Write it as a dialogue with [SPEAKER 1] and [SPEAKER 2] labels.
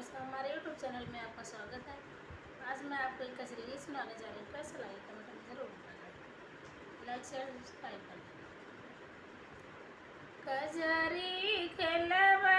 [SPEAKER 1] दोस्तों, हमारे YouTube channel में आपका स्वागत है। आज मैं आपको एक कजरी गीत सुनाने जा रही हूँ। कैसा लगे कमेंट में जरूर बताना। लाइक शेयर सब्सक्राइब कर देना। कजरी खेलवा